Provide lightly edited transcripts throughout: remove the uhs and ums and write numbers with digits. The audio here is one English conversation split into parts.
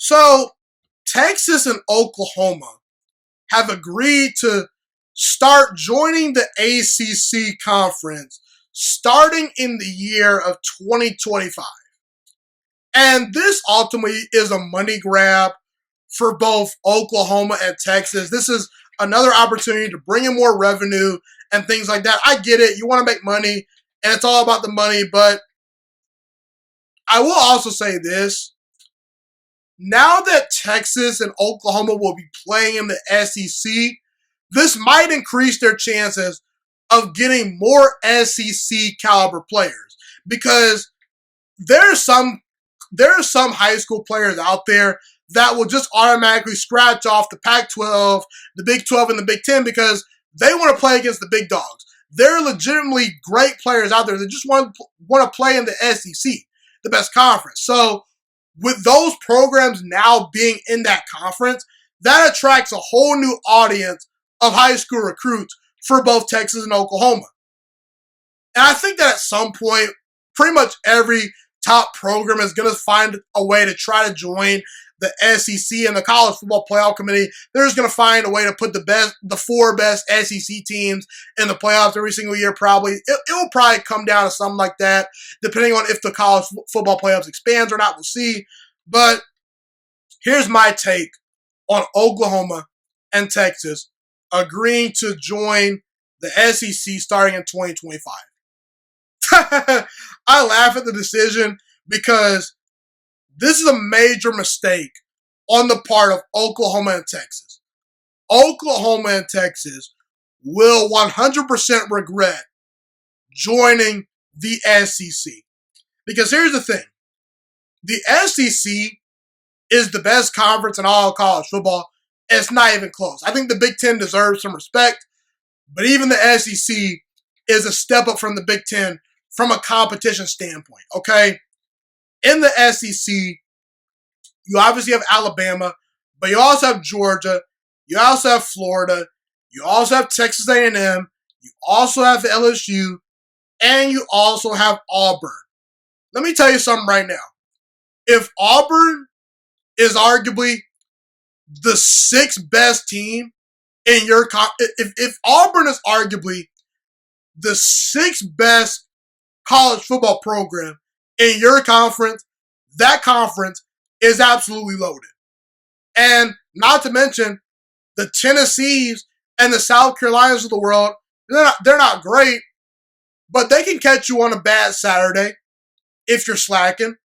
So, Texas and Oklahoma have agreed to start joining the ACC conference starting in the year of 2025. And this ultimately is a money grab for both Oklahoma and Texas. This is another opportunity to bring in more revenue and things like that. I get it. You want to make money, and it's all about the money. But I will also say this. Now that Texas and Oklahoma will be playing in the SEC, this might increase their chances of getting more SEC caliber players, because there are some high school players out there that will just automatically scratch off the Pac-12, the Big 12, and the Big 10 because they want to play against the big dogs. There are legitimately great players out there that just want to play in the SEC, the best conference. So with those programs now being in that conference, that attracts a whole new audience of high school recruits for both Texas and Oklahoma. And I think that at some point, pretty much every top program is going to find a way to try to join the SEC and the College Football Playoff Committee. They're just going to find a way to put the four best SEC teams in the playoffs every single year. Probably it will probably come down to something like that, depending on if the college football playoffs expands or not. We'll see. But here's my take on Oklahoma and Texas agreeing to join the SEC starting in 2025. I laugh at the decision because this is a major mistake on the part of Oklahoma and Texas. Oklahoma and Texas will 100% regret joining the SEC. Because here's the thing. The SEC is the best conference in all of college football, and it's not even close. I think the Big Ten deserves some respect, but even the SEC is a step up from the Big Ten from a competition standpoint, okay? In the SEC, you obviously have Alabama, but you also have Georgia, you also have Florida, you also have Texas A&M, you also have LSU, and you also have Auburn. Let me tell you something right now. If Auburn is arguably the sixth best team in your if Auburn is arguably the sixth best college football program in your conference, that conference is absolutely loaded. And not to mention the Tennessees and the South Carolinas of the world, they're not great, but they can catch you on a bad Saturday if you're slacking.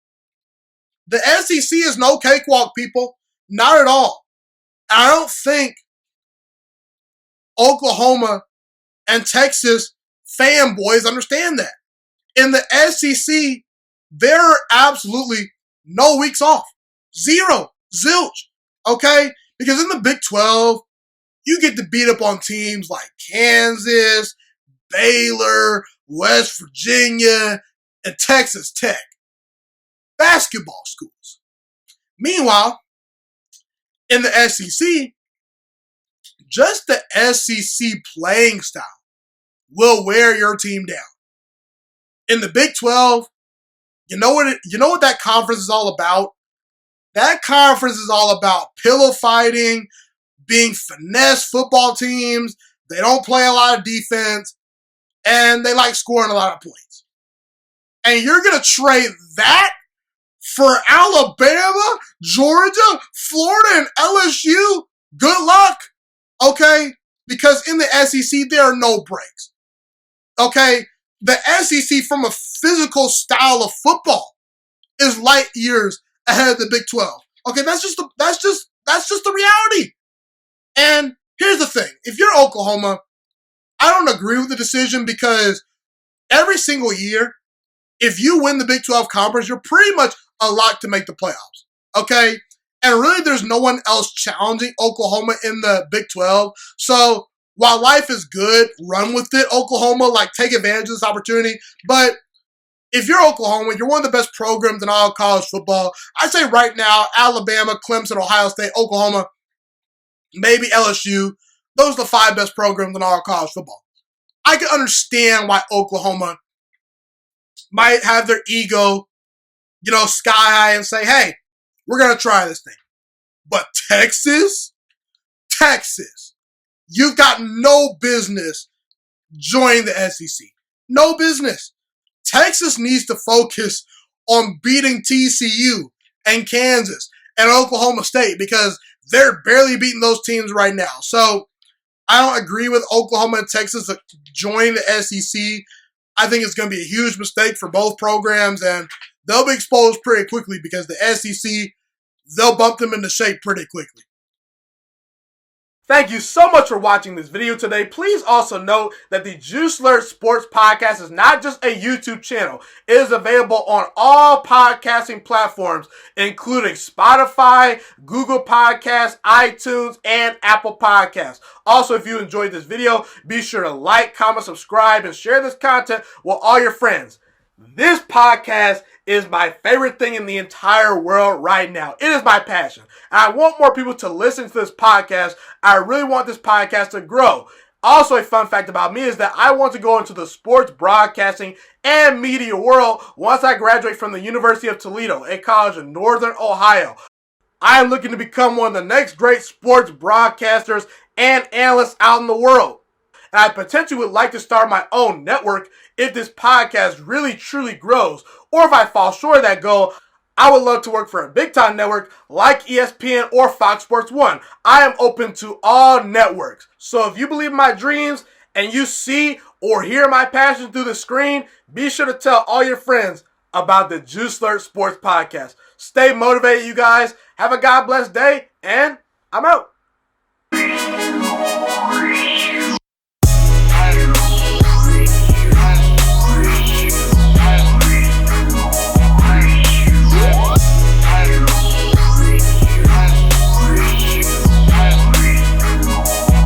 The SEC is no cakewalk, people. Not at all. I don't think Oklahoma and Texas fanboys understand that. In the SEC, there are absolutely no weeks off. Zero. Zilch. Okay? Because in the Big 12, you get to beat up on teams like Kansas, Baylor, West Virginia, and Texas Tech. Basketball schools. Meanwhile, in the SEC, just the SEC playing style will wear your team down. In the Big 12, you know what that conference is all about? That conference is all about pillow fighting, being finesse football teams. They don't play a lot of defense, and they like scoring a lot of points. And you're going to trade that for Alabama, Georgia, Florida, and LSU? Good luck, okay? Because in the SEC, there are no breaks, okay? The SEC, from a physical style of football, is light years ahead of the Big 12. Okay, that's just the reality. And here's the thing: if you're Oklahoma, I don't agree with the decision, because every single year, if you win the Big 12 conference, you're pretty much a lock to make the playoffs. Okay, and really, there's no one else challenging Oklahoma in the Big 12. So while life is good, run with it, Oklahoma. Like, take advantage of this opportunity. But if you're Oklahoma, you're one of the best programs in all of college football. I say right now, Alabama, Clemson, Ohio State, Oklahoma, maybe LSU. Those are the five best programs in all of college football. I can understand why Oklahoma might have their ego, sky high and say, hey, we're going to try this thing. But Texas, you've got no business joining the SEC. No business. Texas needs to focus on beating TCU and Kansas and Oklahoma State because they're barely beating those teams right now. So I don't agree with Oklahoma and Texas joining the SEC. I think it's going to be a huge mistake for both programs, and they'll be exposed pretty quickly because the SEC, they'll bump them into shape pretty quickly. Thank you so much for watching this video today. Please also note that the Juiciest Sports Podcast is not just a YouTube channel. It is available on all podcasting platforms, including Spotify, Google Podcasts, iTunes, and Apple Podcasts. Also, if you enjoyed this video, be sure to like, comment, subscribe, and share this content with all your friends. This podcast is my favorite thing in the entire world right now. It is my passion. And I want more people to listen to this podcast. I really want this podcast to grow. Also, a fun fact about me is that I want to go into the sports broadcasting and media world once I graduate from the University of Toledo, a college in Northern Ohio. I am looking to become one of the next great sports broadcasters and analysts out in the world. And I potentially would like to start my own network if this podcast really truly grows. Or if I fall short of that goal, I would love to work for a big time network like ESPN or Fox Sports 1. I am open to all networks. So if you believe in my dreams and you see or hear my passion through the screen, be sure to tell all your friends about the Juiciest Sports Podcast. Stay motivated, you guys. Have a God bless day, and I'm out.